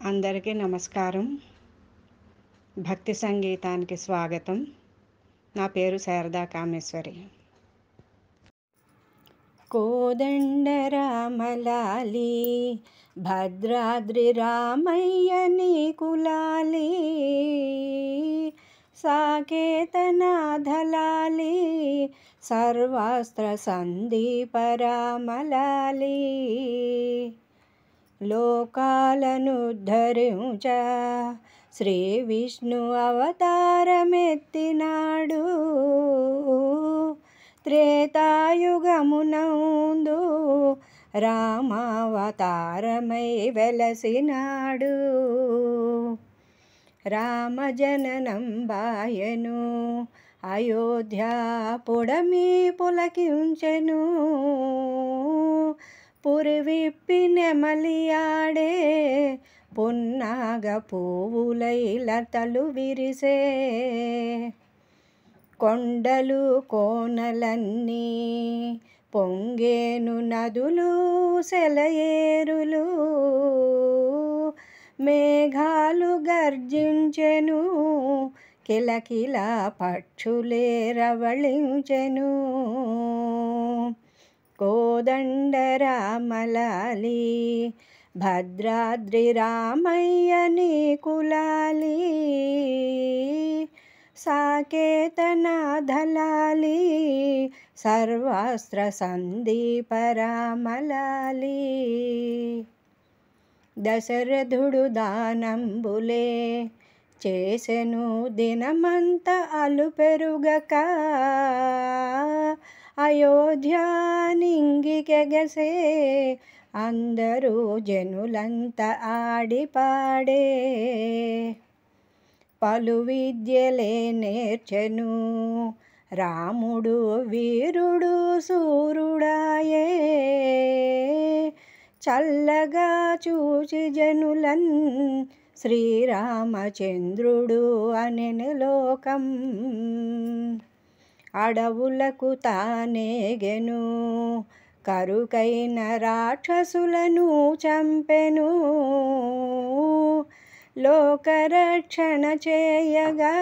అందరికీ నమస్కారం. భక్తి సంగీతానికి స్వాగతం. నా పేరు శారదా కామేశ్వరి. కోదండ రామలాలి భద్రాద్రి రామయ్య నీకులాలి, సాకేతనాథలాలి సర్వాస్త్ర సందీప రామలాలి. లోకాలనుద్ధరించ శ్రీ విష్ణు అవతారమెత్తినాడు, త్రేతాయుగమునందు రామావతారమై వెలసినాడు. రామజననం బాయను అయోధ్య పుడమి పులకించెను, పురివిప్పి నెమలియాడే పున్నాగ పువ్వులై లతలు విరిసే. కొండలు కోనలన్నీ పొంగేను నదులు సెలయేరులు, మేఘాలు గర్జించెను కిలకిల పక్షులే రవళించెను. కోదండ రామలాలి భద్రాద్రి రామయ్య నీకులాలి, సాకేతనాథలాలి సర్వాస్త్ర సందీప రామలాలి. దశరథుడు దానంబులే చేసెను దినమంత అలుపెరుగక, అయోధ్య నింగికెగసే అందరూ జనులంత ఆడిపాడే. పలు విద్యలే నేర్చెను రాముడు వీరుడు సూరుడాయే, చల్లగా చూచి జనులన్ శ్రీరామచంద్రుడు అనెను లోకం. అడవులకు తానేగెను కరుకైన రాక్షసులను చంపెను, లోకరక్షణ చేయగా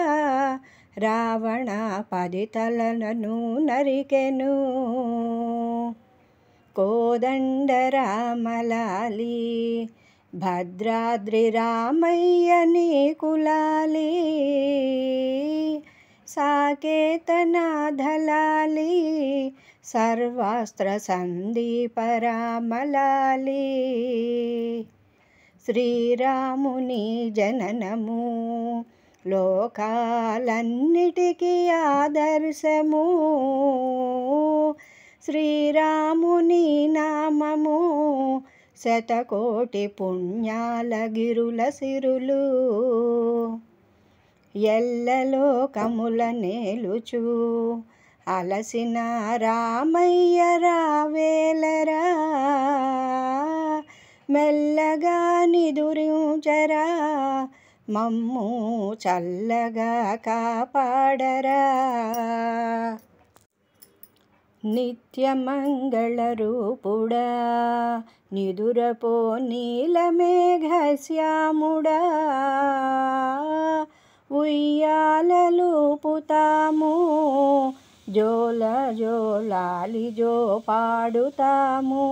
రావణ 10 తలలను నరికెను. కోదండ రామలాలి భద్రాద్రి రామయ్య నీకులాలి, సాకేతనాథలాలి సర్వాస్త్ర సందీప రామలాలి. శ్రీరాముని జననము లోకాలన్నిటికీ ఆదర్శము, శ్రీరాముని నామము శతకోటి పుణ్యాల గిరుల సిరులు. ఎల్లలోకముల నేలుచు అలసిన రామయ్య రావేలరా, మెల్లగా నిదురించరా మమ్ము చల్లగా కాపాడరా. నిత్యమంగళ రూపుడా నిదురపో నీలమేఘశ్యాముడా, ఉయ్యాలలుపుతాము జోల జోలాలి జో పాడుతాము.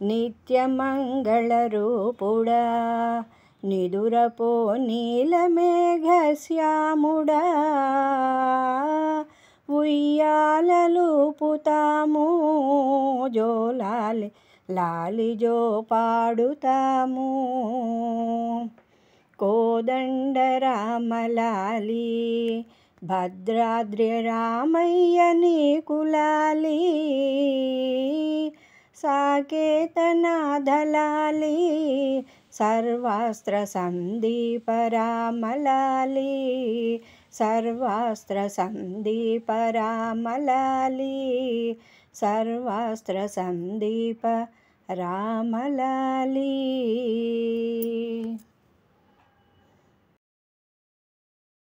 నిత్యమంగళ రూపుడా నిదురపో నీలమేఘశ్యాముడా, ఉయ్యాలలుపుతాము జోలాలి లాలి జో పాడుతాము. కోదండ రామలాలి భద్రాద్రి రామయ్య నీకులాలి, సాకేతనాథలాలి సర్వాస్త్ర సందీప రామలాలి, సర్వాస్త్ర సందీప రామలాలి, సర్వాస్త్ర సందీప రామలాలి.